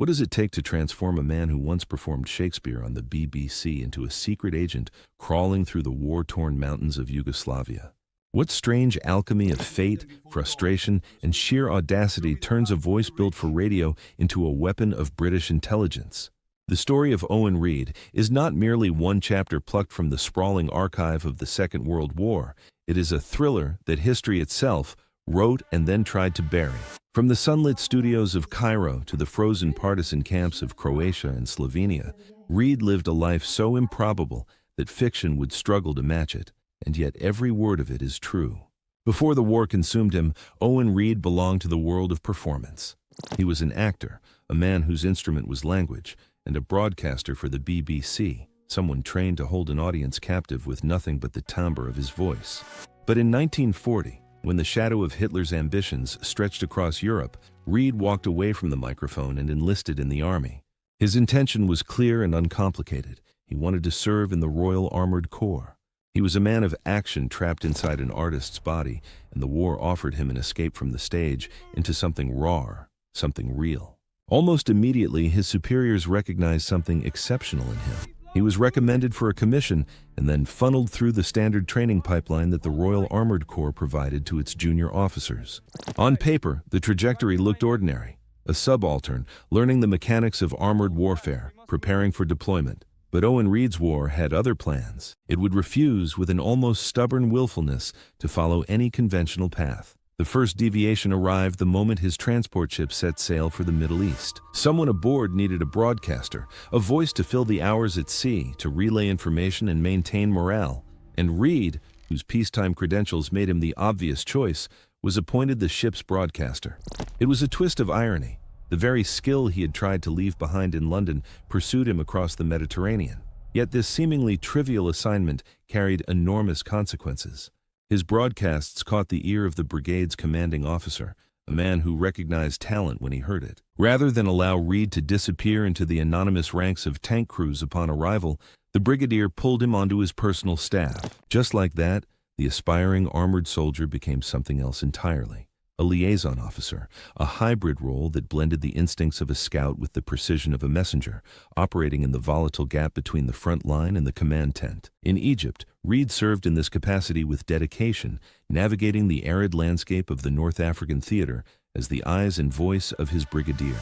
What does it take to transform a man who once performed Shakespeare on the BBC into a secret agent crawling through the war-torn mountains of Yugoslavia? What strange alchemy of fate, frustration, and sheer audacity turns a voice built for radio into a weapon of British intelligence? The story of Owen Reed is not merely one chapter plucked from the sprawling archive of the Second World War. It is a thriller that history itself wrote and then tried to bury. From the sunlit studios of Cairo to the frozen partisan camps of Croatia and Slovenia, Reed lived a life so improbable that fiction would struggle to match it, and yet every word of it is true. Before the war consumed him, Owen Reed belonged to the world of performance. He was an actor, a man whose instrument was language, and a broadcaster for the BBC, someone trained to hold an audience captive with nothing but the timbre of his voice. But in 1940, when the shadow of Hitler's ambitions stretched across Europe, Reed walked away from the microphone and enlisted in the army. His intention was clear and uncomplicated. He wanted to serve in the Royal Armored Corps. He was a man of action trapped inside an artist's body, and the war offered him an escape from the stage into something raw, something real. Almost immediately, his superiors recognized something exceptional in him. He was recommended for a commission and then funneled through the standard training pipeline that the Royal Armored Corps provided to its junior officers. On paper, the trajectory looked ordinary. A subaltern, learning the mechanics of armored warfare, preparing for deployment. But Owen Reed's war had other plans. It would refuse, with an almost stubborn willfulness, to follow any conventional path. The first deviation arrived the moment his transport ship set sail for the Middle East. Someone aboard needed a broadcaster, a voice to fill the hours at sea, to relay information and maintain morale. And Reed, whose peacetime credentials made him the obvious choice, was appointed the ship's broadcaster. It was a twist of irony. The very skill he had tried to leave behind in London pursued him across the Mediterranean. Yet this seemingly trivial assignment carried enormous consequences. His broadcasts caught the ear of the brigade's commanding officer, a man who recognized talent when he heard it. Rather than allow Reed to disappear into the anonymous ranks of tank crews upon arrival, the brigadier pulled him onto his personal staff. Just like that, the aspiring armored soldier became something else entirely. A liaison officer, a hybrid role that blended the instincts of a scout with the precision of a messenger, operating in the volatile gap between the front line and the command tent. In Egypt, Reed served in this capacity with dedication, navigating the arid landscape of the North African theater as the eyes and voice of his brigadier.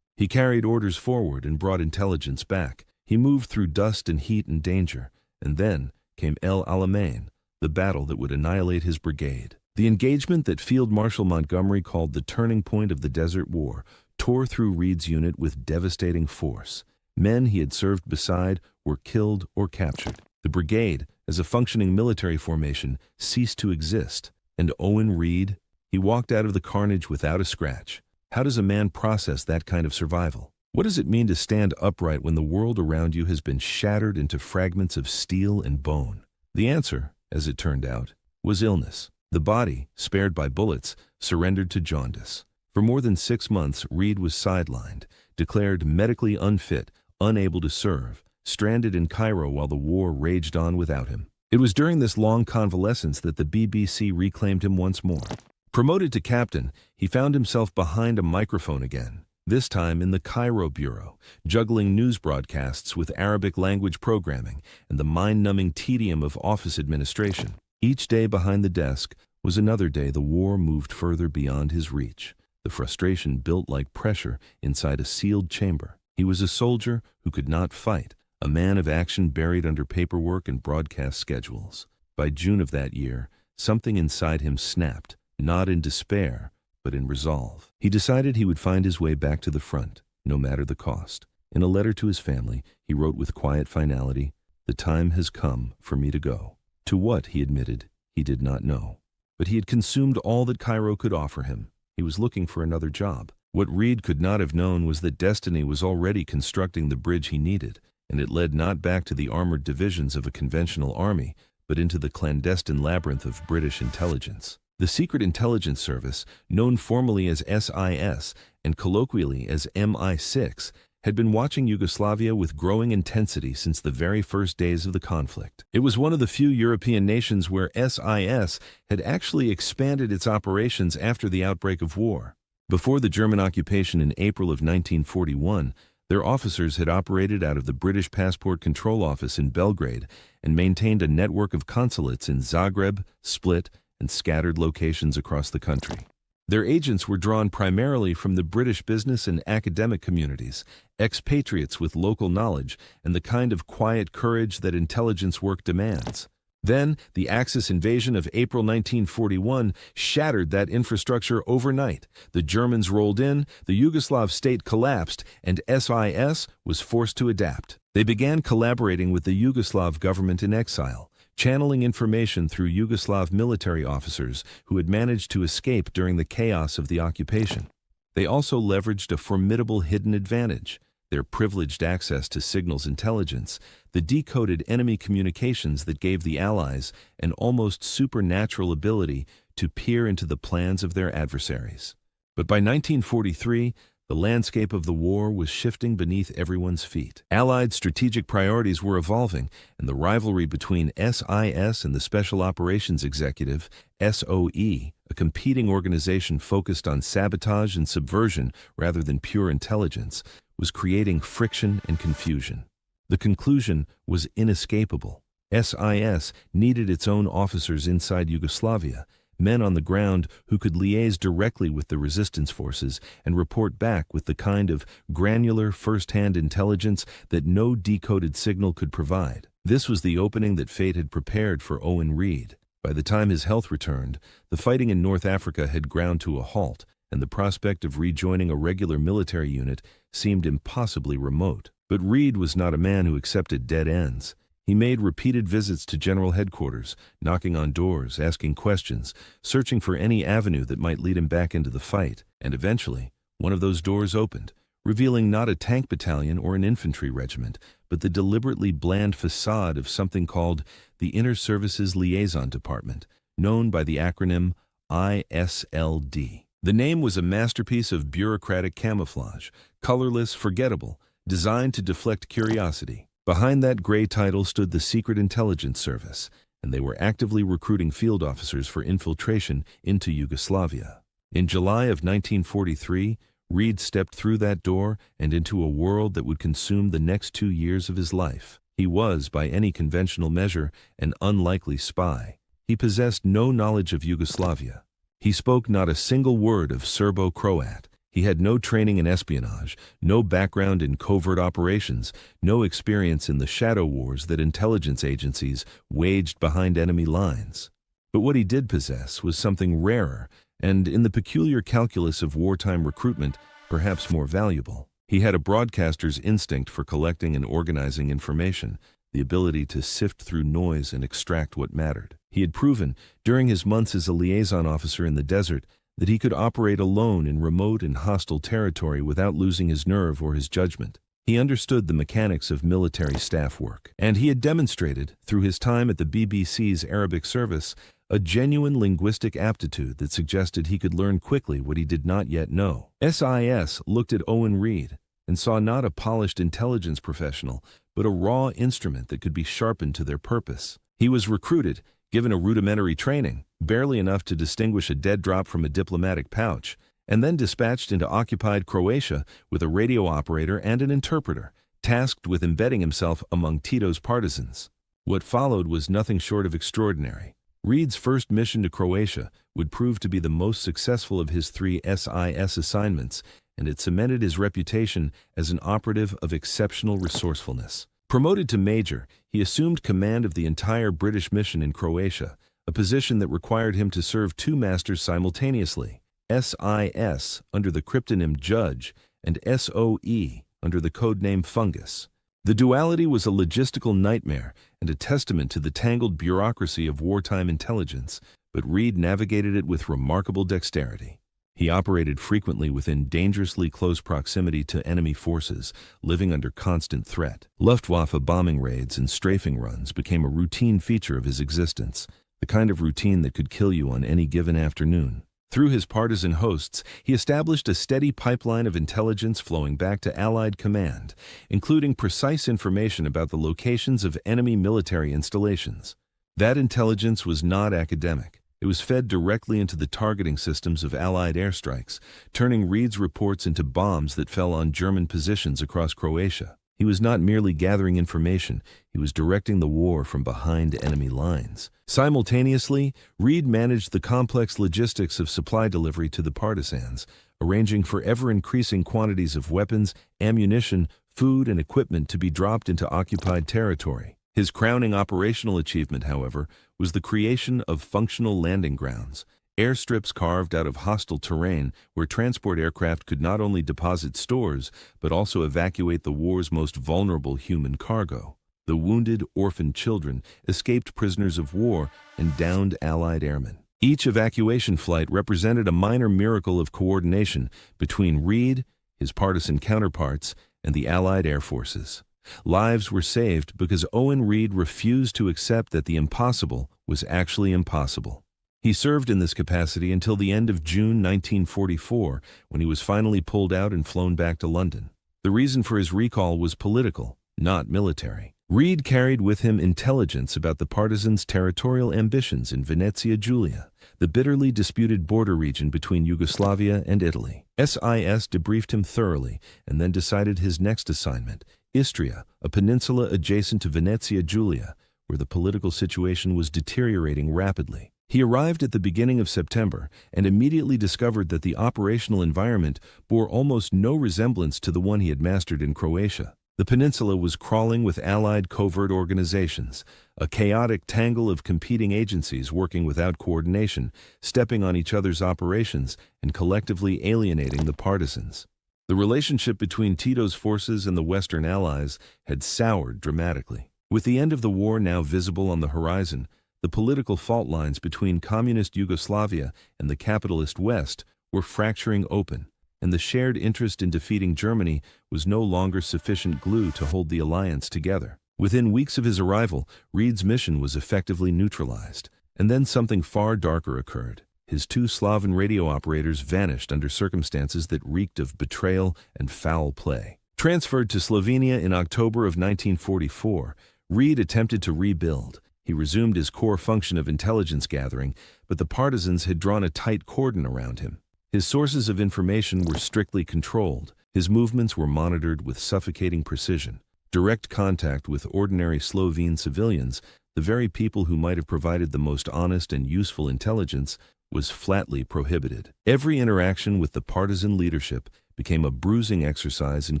He carried orders forward and brought intelligence back. He moved through dust and heat and danger, and then came El Alamein, the battle that would annihilate his brigade. The engagement that Field Marshal Montgomery called the turning point of the Desert War tore through Reed's unit with devastating force. Men he had served beside were killed or captured. The brigade, as a functioning military formation, ceased to exist. And Owen Reed? He walked out of the carnage without a scratch. How does a man process that kind of survival? What does it mean to stand upright when the world around you has been shattered into fragments of steel and bone? The answer, as it turned out, was illness. The body, spared by bullets, surrendered to jaundice. For more than 6 months, Reed was sidelined, declared medically unfit, unable to serve, stranded in Cairo while the war raged on without him. It was during this long convalescence that the BBC reclaimed him once more. Promoted to captain, he found himself behind a microphone again, this time in the Cairo bureau, juggling news broadcasts with Arabic language programming and the mind-numbing tedium of office administration. Each day behind the desk was another day the war moved further beyond his reach. The frustration built like pressure inside a sealed chamber. He was a soldier who could not fight, a man of action buried under paperwork and broadcast schedules. By June of that year, something inside him snapped, not in despair, but in resolve. He decided he would find his way back to the front, no matter the cost. In a letter to his family, he wrote with quiet finality, "The time has come for me to go." To what, he admitted, he did not know. But he had consumed all that Cairo could offer him. He was looking for another job. What Reed could not have known was that destiny was already constructing the bridge he needed, and it led not back to the armored divisions of a conventional army, but into the clandestine labyrinth of British intelligence. The Secret Intelligence Service, known formally as SIS and colloquially as MI6, had been watching Yugoslavia with growing intensity since the very first days of the conflict. It was one of the few European nations where SIS had actually expanded its operations after the outbreak of war. Before the German occupation in April of 1941, their officers had operated out of the British Passport Control Office in Belgrade and maintained a network of consulates in Zagreb, Split, and scattered locations across the country. Their agents were drawn primarily from the British business and academic communities, expatriates with local knowledge and the kind of quiet courage that intelligence work demands. Then, the Axis invasion of April 1941 shattered that infrastructure overnight. The Germans rolled in, the Yugoslav state collapsed, and SIS was forced to adapt. They began collaborating with the Yugoslav government in exile, channeling information through Yugoslav military officers who had managed to escape during the chaos of the occupation. They also leveraged a formidable hidden advantage: their privileged access to signals intelligence, the decoded enemy communications that gave the Allies an almost supernatural ability to peer into the plans of their adversaries. But by 1943, the landscape of the war was shifting beneath everyone's feet. Allied strategic priorities were evolving, and the rivalry between SIS and the Special Operations Executive, SOE, a competing organization focused on sabotage and subversion rather than pure intelligence, was creating friction and confusion. The conclusion was inescapable. SIS needed its own officers inside Yugoslavia, men on the ground who could liaise directly with the resistance forces and report back with the kind of granular, first-hand intelligence that no decoded signal could provide. This was the opening that fate had prepared for Owen Reed. By the time his health returned, the fighting in North Africa had ground to a halt, and the prospect of rejoining a regular military unit seemed impossibly remote. But Reed was not a man who accepted dead ends. He made repeated visits to General Headquarters, knocking on doors, asking questions, searching for any avenue that might lead him back into the fight. And eventually, one of those doors opened, revealing not a tank battalion or an infantry regiment, but the deliberately bland facade of something called the Inner Services Liaison Department, known by the acronym ISLD. The name was a masterpiece of bureaucratic camouflage, colorless, forgettable, designed to deflect curiosity. Behind that gray title stood the Secret Intelligence Service, and they were actively recruiting field officers for infiltration into Yugoslavia. In July of 1943, Reed stepped through that door and into a world that would consume the next 2 years of his life. He was, by any conventional measure, an unlikely spy. He possessed no knowledge of Yugoslavia. He spoke not a single word of Serbo-Croat. He had no training in espionage, no background in covert operations, no experience in the shadow wars that intelligence agencies waged behind enemy lines. But what he did possess was something rarer, and in the peculiar calculus of wartime recruitment, perhaps more valuable. He had a broadcaster's instinct for collecting and organizing information, the ability to sift through noise and extract what mattered. He had proven, during his months as a liaison officer in the desert, that he could operate alone in remote and hostile territory without losing his nerve or his judgment. He understood the mechanics of military staff work, and he had demonstrated, through his time at the BBC's Arabic service, a genuine linguistic aptitude that suggested he could learn quickly what he did not yet know. SIS looked at Owen Reed and saw not a polished intelligence professional, but a raw instrument that could be sharpened to their purpose. He was recruited, given a rudimentary training, barely enough to distinguish a dead drop from a diplomatic pouch, and then dispatched into occupied Croatia with a radio operator and an interpreter, tasked with embedding himself among Tito's partisans. What followed was nothing short of extraordinary. Reed's first mission to Croatia would prove to be the most successful of his 3 SIS assignments, and it cemented his reputation as an operative of exceptional resourcefulness. Promoted to major, he assumed command of the entire British mission in Croatia, a position that required him to serve 2 masters simultaneously: SIS under the cryptonym Judge and SOE under the codename Fungus. The duality was a logistical nightmare and a testament to the tangled bureaucracy of wartime intelligence, but Reed navigated it with remarkable dexterity. He operated frequently within dangerously close proximity to enemy forces, living under constant threat. Luftwaffe bombing raids and strafing runs became a routine feature of his existence, the kind of routine that could kill you on any given afternoon. Through his partisan hosts, he established a steady pipeline of intelligence flowing back to Allied command, including precise information about the locations of enemy military installations. That intelligence was not academic. It was fed directly into the targeting systems of Allied airstrikes, turning Reed's reports into bombs that fell on German positions across Croatia. He was not merely gathering information, he was directing the war from behind enemy lines. Simultaneously, Reed managed the complex logistics of supply delivery to the partisans, arranging for ever-increasing quantities of weapons, ammunition, food, and equipment to be dropped into occupied territory. His crowning operational achievement, however, was the creation of functional landing grounds, airstrips carved out of hostile terrain where transport aircraft could not only deposit stores, but also evacuate the war's most vulnerable human cargo. The wounded, orphaned children, escaped prisoners of war, and downed Allied airmen. Each evacuation flight represented a minor miracle of coordination between Reed, his partisan counterparts, and the Allied air forces. Lives were saved because Owen Reed refused to accept that the impossible was actually impossible. He served in this capacity until the end of June 1944, when he was finally pulled out and flown back to London. The reason for his recall was political, not military. Reed carried with him intelligence about the partisans' territorial ambitions in Venezia Giulia, the bitterly disputed border region between Yugoslavia and Italy. SIS debriefed him thoroughly and then decided his next assignment, Istria, a peninsula adjacent to Venezia Giulia, where the political situation was deteriorating rapidly. He arrived at the beginning of September and immediately discovered that the operational environment bore almost no resemblance to the one he had mastered in Croatia. The peninsula was crawling with Allied covert organizations, a chaotic tangle of competing agencies working without coordination, stepping on each other's operations, and collectively alienating the partisans. The relationship between Tito's forces and the Western Allies had soured dramatically. With the end of the war now visible on the horizon, the political fault lines between communist Yugoslavia and the capitalist West were fracturing open, and the shared interest in defeating Germany was no longer sufficient glue to hold the alliance together. Within weeks of his arrival, Reed's mission was effectively neutralized, and then something far darker occurred. His two Slavic radio operators vanished under circumstances that reeked of betrayal and foul play. Transferred to Slovenia in October of 1944, Reed attempted to rebuild. He resumed his core function of intelligence gathering, but the partisans had drawn a tight cordon around him. His sources of information were strictly controlled. His movements were monitored with suffocating precision. Direct contact with ordinary Slovene civilians, the very people who might have provided the most honest and useful intelligence, was flatly prohibited. Every interaction with the partisan leadership became a bruising exercise in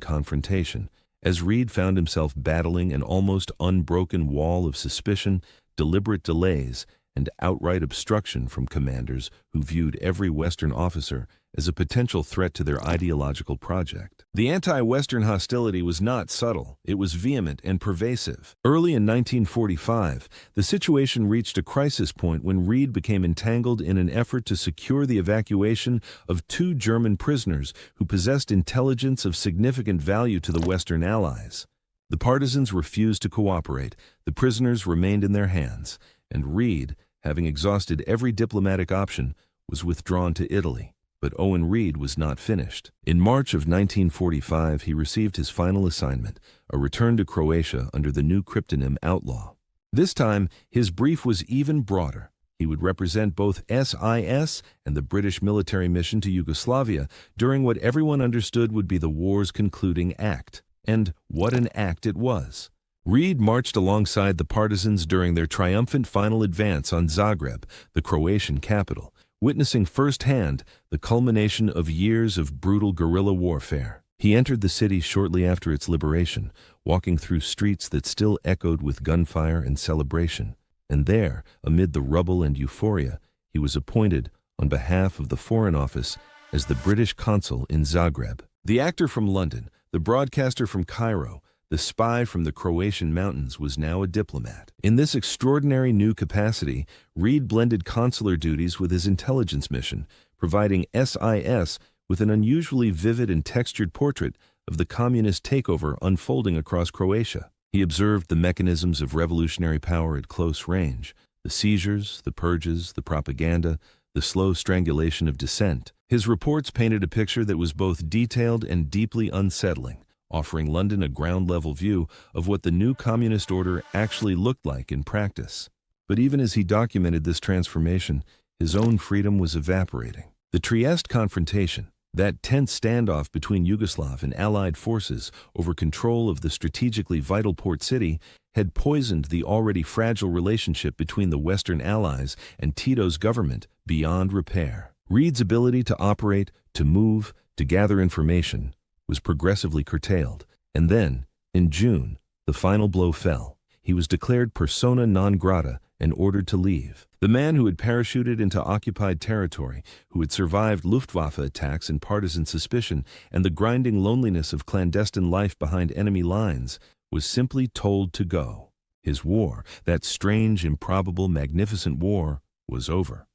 confrontation, as Reed found himself battling an almost unbroken wall of suspicion, deliberate delays, and outright obstruction from commanders who viewed every Western officer as a potential threat to their ideological project. The anti-Western hostility was not subtle, it was vehement and pervasive. Early in 1945, the situation reached a crisis point when Reed became entangled in an effort to secure the evacuation of two German prisoners who possessed intelligence of significant value to the Western Allies. The partisans refused to cooperate, the prisoners remained in their hands, and Reed, having exhausted every diplomatic option, was withdrawn to Italy. But Owen Reed was not finished. In March of 1945, he received his final assignment, a return to Croatia under the new cryptonym Outlaw. This time, his brief was even broader. He would represent both SIS and the British military mission to Yugoslavia during what everyone understood would be the war's concluding act. And what an act it was! Reed marched alongside the partisans during their triumphant final advance on Zagreb, the Croatian capital, witnessing firsthand the culmination of years of brutal guerrilla warfare. He entered the city shortly after its liberation, walking through streets that still echoed with gunfire and celebration. And there, amid the rubble and euphoria, he was appointed, on behalf of the Foreign Office, as the British consul in Zagreb. The actor from London, the broadcaster from Cairo, the spy from the Croatian mountains was now a diplomat. In this extraordinary new capacity, Reed blended consular duties with his intelligence mission, providing SIS with an unusually vivid and textured portrait of the communist takeover unfolding across Croatia. He observed the mechanisms of revolutionary power at close range, the seizures, the purges, the propaganda, the slow strangulation of dissent. His reports painted a picture that was both detailed and deeply unsettling, offering London a ground-level view of what the new communist order actually looked like in practice. But even as he documented this transformation, His own freedom was evaporating. The Trieste confrontation, that tense standoff between Yugoslav and Allied forces over control of the strategically vital port city, had poisoned the already fragile relationship between the Western Allies and Tito's government beyond repair. Reed's ability to operate, to move, to gather information was progressively curtailed, and then, in June, the final blow fell. He was declared persona non grata and ordered to leave. The man who had parachuted into occupied territory, who had survived Luftwaffe attacks and partisan suspicion and the grinding loneliness of clandestine life behind enemy lines, was simply told to go. His war, that strange, improbable, magnificent war, was over.